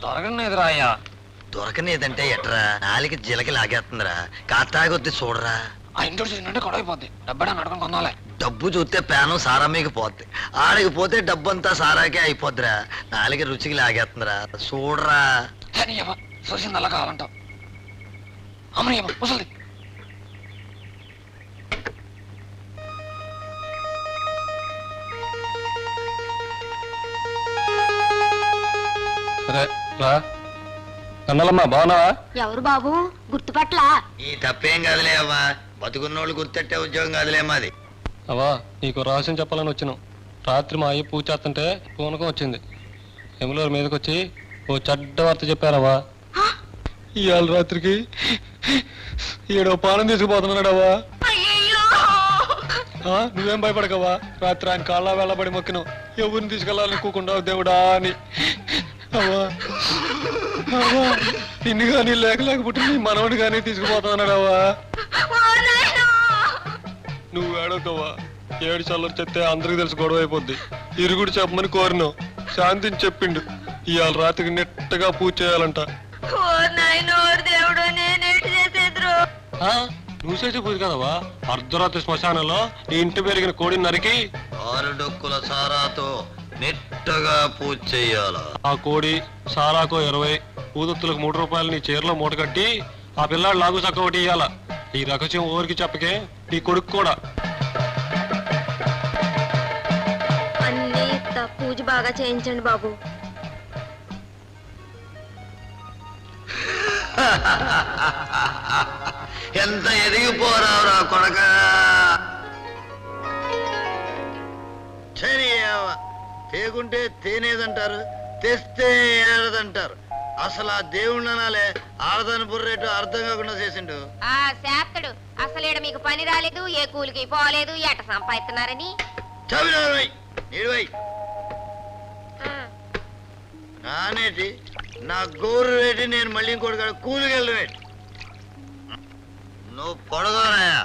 దొరకనేదిరా అయ్యా. దొరకనేదంటే ఎట్రా నాలికి జిలకి లాగేస్తుందిరా. కాతాగొద్ది చూడరా. ఆ ఇంట్లో చూసినట్టే గొడవైపోద్ది. డబ్బడా నడకం కొనాలే. డబ్బు చూస్తే ప్యానం సారా మీకు పోద్ది. ఆడికి పోతే డబ్బంతా సారాకే అయిపోద్దిరా. నాలికి రుచికి లాగేస్తుందిరా. చూడరా. చూసింది అలా కావాలంటావు. అమ్మని ముసలి సరే రా. కన్నలమ్మా బాగున్నావా? ఎవరు బాబు గుర్తుపట్ల? ఈ తప్పేం కాదులే అవ్వా. బతుకున్నోళ్ళు గుర్తెట్టే ఉద్యోగం కాదులే మాది. అవా నీకు రహస్యం చెప్పాలని వచ్చినాం. రాత్రి మా అయ్య పూజ చేస్తుంటే పూనకం వచ్చింది. ఎములూరు మీదకి వచ్చి ఓ చెడ్డ వార్త చెప్పారవ్వా. ఇవాళ రాత్రికి ఏడో పానం తీసుకుపోతున్నాడవ్వా. నువ్వేం భయపడకవ్వా. రాత్రి ఆయన కాళ్ళ వెళ్ళబడి మొక్కినావు. ఎవరిని తీసుకెళ్ళాలని కూకుండా దేవుడా అని. అవ్వా అవ్వా నిన్ను కానీ లేకపోతే నీ మనవడు కానీ తీసుకుపోతున్నాడవ్వా. నువ్వు ఏడోకవ్వా. ఏడు చల్లరు చెప్తే అందరికి తెలిసి గొడవ అయిపోద్ది. ఇరుగుడు చెప్పమని కోరినావు. శాంతిని చెప్పిండు. ఇవాళ రాత్రికి నెట్టగా పూజ చేయాలంట. నువ్వు చేసే పూజ కదవా. అర్ధరాత్రి శ్మశానంలో నీ ఇంటి పెరిగిన కోడిని నరికి 6 డొక్కుల సారాతో నెట్టగా పూజ చెయ్యాల. ఆ కోడి సారాకో 20, ఊదొత్తులకు 3 రూపాయలు నీ చీరలో మూట కట్టి ఆ పిల్లాడు లాగు చక్క ఒకటి ఇయ్యాల. ఈ రహస్యం ఊరికి చెప్పకే నీ కొడుకు కూడా. అన్ని పూజ బాగా చేయించండి బాబు. ఎంత ఎదిగిపోరావురా కొడక. తేకుంటే తేనేదంటారు, తెస్తే ఏడదంటారు. అసలు ఆ దేవుణ్ణి అనాలే. ఆడదాని బుర్రేటు అర్థం కాకుండా చేసిండు. శాస్త్రుడు అసలు మీకు పని రాలేదు, ఏ కూలికి పోలేదు, ఎట సంపాదిస్తున్నారని. నీడువై నానేటి నా గౌరు రేటి. నేను మళ్ళీ ఇంకోటి కాడ కూలికి వెళ్ళవేటి. నువ్వు పొడగోరాయా.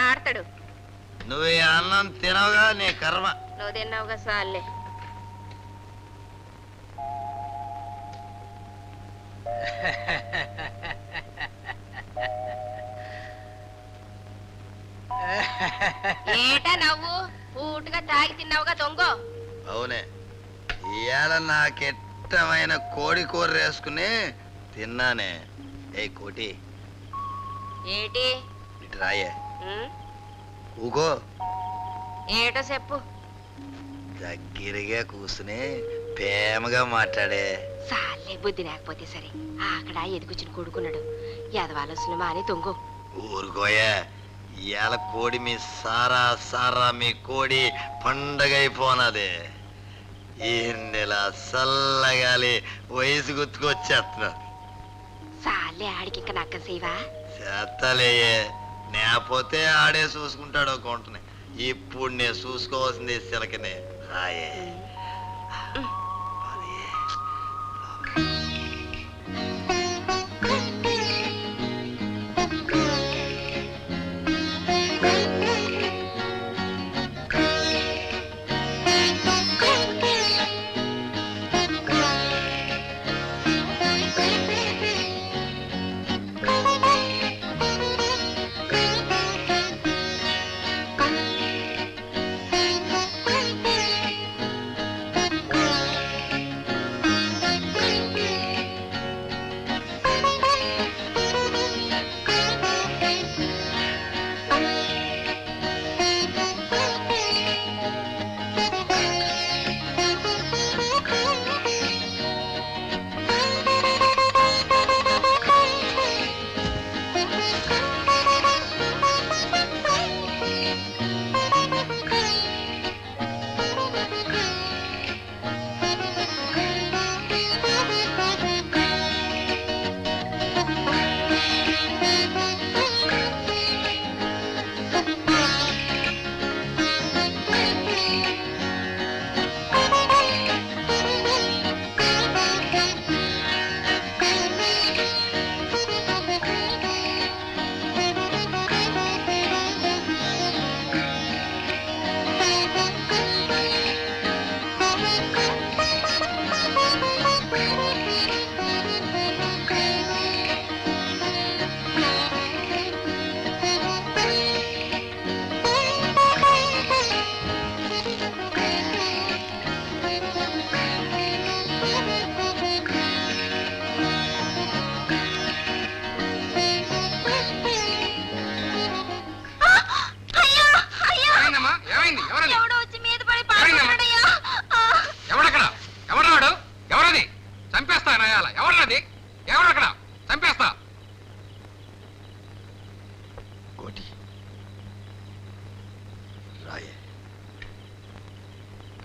ఆడతాడు. నువ్వు ఈ అన్నం తినవుగా నీ కర్మ. నువ్వు తిన్నావుగా సార్లే. ఏటా నవ్వు? పూటుగా తాగి తిన్నావుగా దొంగో. అవునే, ఇవాళ నాకెట్టమైన కోడి కూర వేసుకుని తిన్నానే. ఏ కోటి ఏటి ఇటు రాయే. ఊగో. ఏటో చెప్పు. దగ్గరగా కూర్చుని ప్రేమగా మాట్లాడే. సార్లే బుద్ధి లేకపోతే సరే. అక్కడ ఎదుగుచ్చిన కొడుకున్నాడు. ఎదవాలసిన మాని దొంగో. ఊరుకోయా. ఇవాళ కోడి మీ సారా సారా మీ కోడి పండగ అయిపోనదే. ఈ నెల చల్లగాలి వయసు గుర్తుకొచ్చేస్తున్నారు. సార్లే ఆడికి ఇంకా నక్క సేవా చేస్తలేయే. నేపోతే ఆడే చూసుకుంటాడు ఒక కొంటని. ఇప్పుడు నేను చూసుకోవాల్సింది చిలకనే. హాయే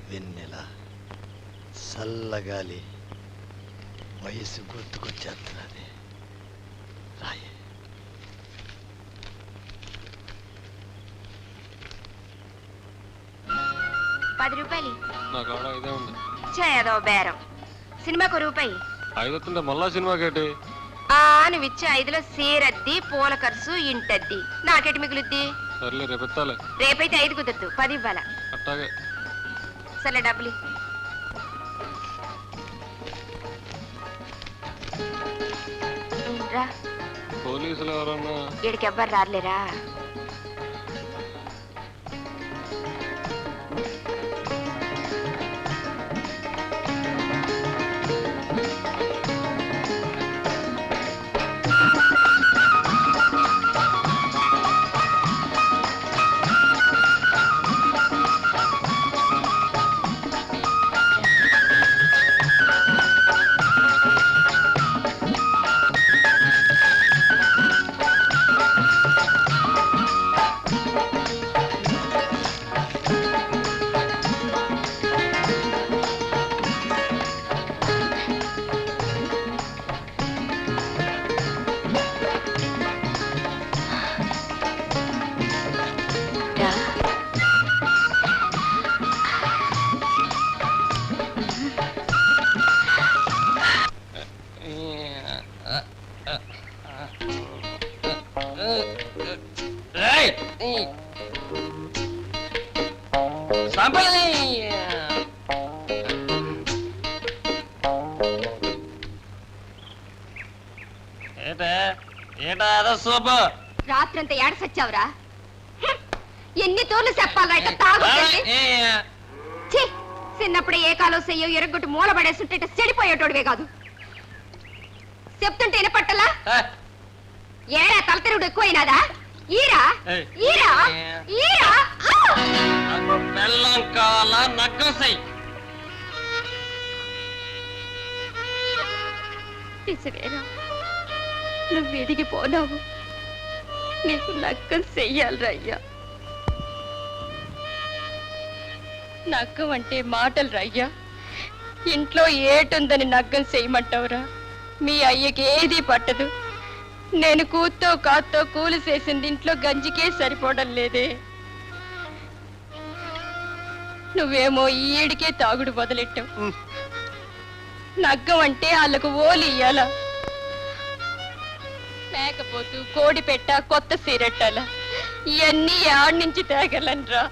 వెన్నెల చల్లగాలి వయసు గుర్తుకొచ్చేస్తున్నది. రాయే. రూపాయలు నా కాడ ఇదే ఉంది. చేయదో బేరం. సినిమాకు రూపాయి. 5 వస్తుంటే మళ్ళా సినిమాకేటి? నువ్వు ఇచ్చే 5లో సీరద్ది, పూల ఖర్చు, ఇంటద్ది. నాకెటి మిగులుద్ది? సర్లే రేపు ఎత్తాలే. రేపైతే 5 కుదరదు, 10 ఇవ్వాలా. అట్టాగే. సరే డబ్బులు. రా. పోలీసులు ఎవరన్నా? ఇక్కడికి ఎవ్వరు రాలేరా? రాత్రంతా ఏడ సచ్చావురా? ఎన్ని తోర్లు చెప్పాలరా తాగుతుంది? చిన్నప్పుడే ఏ కాలో చెయ్యో ఎరగొట్టు మూల పడేస్తుంటే చెడిపోయేటోడివే కాదు. చెప్తుంటే వినపట్టలా? ఏడా తలతెరుగుడు ఎక్కువైనాదా? ఈరా ఈరా ఈరా నువ్వు ఎదిగిపోనావు. నీకు నక్కం చెయ్యాలరా అయ్యా. నక్కం అంటే మాటలు రయ్యా. ఇంట్లో ఏటుందని నగ్గం చెయ్యమంటావురా? మీ అయ్యకి ఏది పట్టదు. నేను కూతో కాతో కూలి చేసింది ఇంట్లో గంజికే సరిపోవడం లేదే. నువ్వేమో ఈడికే తాగుడు వదిలెట్టావు. నగ్గం అంటే వాళ్ళకు ఓలి ఇయ్యాల. లేకపోతూ కోడి పెట్ట కొత్త సీరెట్టాల. ఇవన్నీ ఆడి నుంచి తేగలనరా?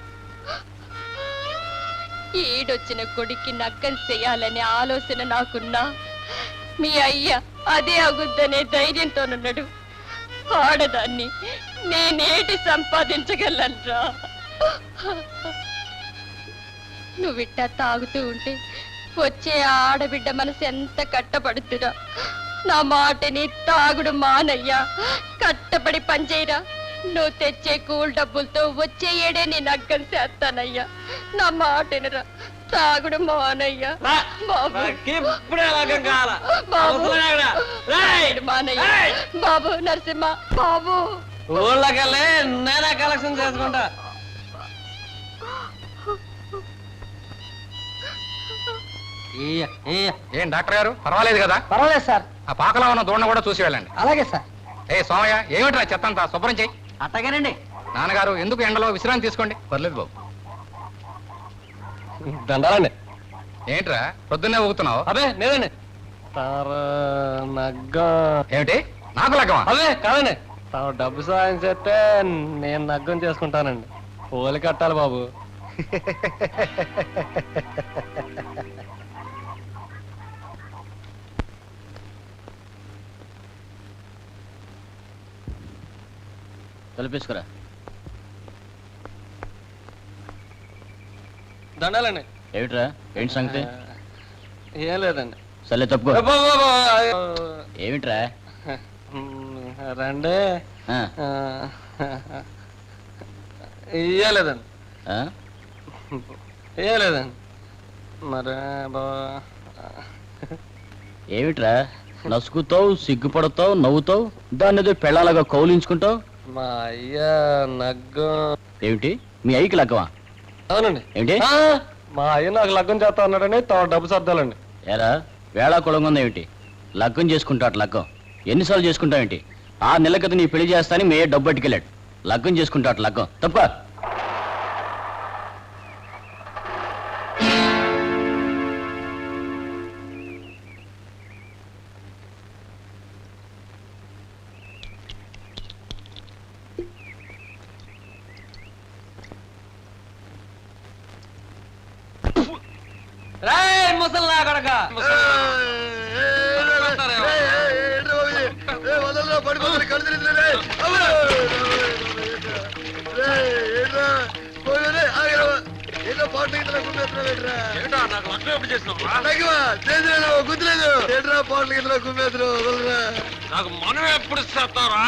ఈడొచ్చిన కొడుక్కి నగ్గం చెయ్యాలనే ఆలోచన నాకున్నా మీ అయ్య అదే అగుద్దనే ధైర్యంతోనున్నాడు. ఆడదాన్ని నేనేటి సంపాదించగలనరా? నువ్విట్టా తాగుతూ ఉంటే వచ్చే ఆడబిడ్డ మనసు ఎంత కట్టపడుతురా? నా మాటని తాగుడు మానయ్యా. కట్టపడి పనిచేయరా? నువ్వు తెచ్చే కూల్ డబ్బులతో వచ్చే ఏడే నీ నగ్గం చేస్తానయ్యా. నా మాటనిరా. తాగుడు మానయ్యా. బాబు నరసింహ బాబు ఊళ్ళకెళ్ళి నేనే కలెక్షన్ చేసుకుంటా. ఏం డాక్టర్ గారు, పర్వాలేదు కదా? పర్వాలేదు సార్. ఆ పాకలో ఉన్న దూడను కూడా చూసి వెళ్ళండి. అలాగే సార్. ఏ సోమయ్య, ఏమిట్రా చెత్తంతా శుభ్రం చెయ్యి. అట్టగానండి. నాన్నగారు ఎందుకు ఎండలో విశ్రాంతి తీసుకోండి. పర్లేదు బాబు. దండాలండి. ఏంట్రా పొద్దున్నే ఊగుతున్నావు? అదే లేదండి. నగ్గం ఏమిటి? నాకు లగ్గమా? అదే కాదండి. తాను డబ్బు సాయం చేస్తే నేను నగ్గం చేసుకుంటానండి. పోలి కట్టాలి బాబు. తలపేసుకురా. దండాలండి. ఏమిట్రా? ఏంటి సంగతి? ఏం లేదండి. సర్లే తప్పుకో. ఏమిట్రా? రండి. ఇయ్యలేదండి. ఇయ్యలేదండి. మరి ఏమిట్రా? నసుకుతావు, సిగ్గుపడతావు, నవ్వుతావు, దాన్ని ఏదో పెళ్ళాలాగా కౌలించుకుంటావు. మా అయ్య నగ్గం. ఏమిటి? మీ అయ్యకి లగ్గమా? అవునండి. ఏంటి? మా అయ్య నాకు లగ్గం చేస్తా అన్నాడని డబ్బు సర్దాలండి. ఏరా వేళా కొలంగుందా ఏమిటి? లగ్గం చేసుకుంటాడు లగ్గం. ఎన్నిసార్లు చేసుకుంటావేంటి? 6 నెలల క్రితం నీ పెళ్లి చేస్తాని మే డబ్బు పట్టుకెళ్ళాడు. లగ్గం చేసుకుంటాడు లగ్గం. తప్ప ముసల్లా కొడక వదలరా పడిపోతారు కళ్ళు తిరుగుతున్నాయి. ఏదో పాట గుర్తులేదు ఏంట్రా పాటల గీతలో కుమ్మేద్దరు వదలరా. నాకు మనం ఎప్పుడు ఇస్తారా?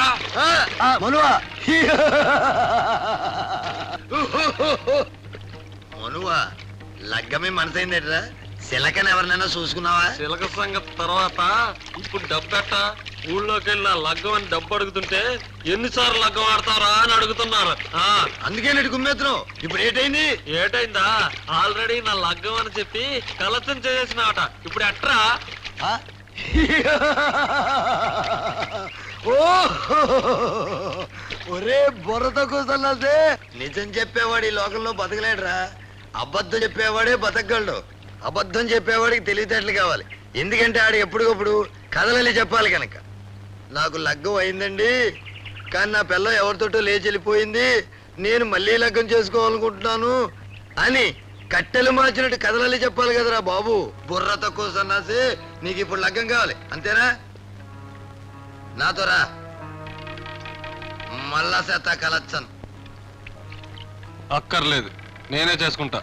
మనువా మనువా లగ్గమే మనసైందేట్రా? సిలకని ఎవరినైనా చూసుకున్నావా? చిలక సంగతి తర్వాత ఇప్పుడు డబ్బెట్ట ఊళ్ళోకి వెళ్ళి లగ్గం అని డబ్బు అడుగుతుంటే ఎన్నిసార్లు లగ్గం ఆడతారా అని అడుగుతున్నారు. అందుకే నేటి కుమ్మేస్తున్నావు. ఇప్పుడు ఏటైంది? ఏటైందా? ఆల్రెడీ నా లగ్గం అని చెప్పి కలసం చేసేసినాట. ఇప్పుడు ఎట్రా? ఒరే బుర్రతో కూర్చొన్నదే నిజం చెప్పేవాడు ఈ లోకంలో బతకలేడురా. అబద్ధం చెప్పేవాడే బతకగలడు. అబద్ధం చెప్పేవాడికి తెలివితేటలు కావాలి. ఎందుకంటే ఆడు ఎప్పటికప్పుడు కథలని చెప్పాలి కనుక. నాకు లగ్గం అయిందండి, కానీ నా పిల్ల ఎవరితోటో లేచి వెళ్ళిపోయింది, నేను మళ్ళీ లగ్గం చేసుకోవాలనుకుంటున్నాను అని కట్టెలు మార్చినట్టు కథలల్లి చెప్పాలి కదరా బాబు. బుర్ర తక్కువ సన్నాసి, నీకు ఇప్పుడు లగ్గం కావాలి అంతేనా? నాతో రా, మళ్ళా శాత కలచ్చను. అక్కర్లేదు, నేనే చేసుకుంటా.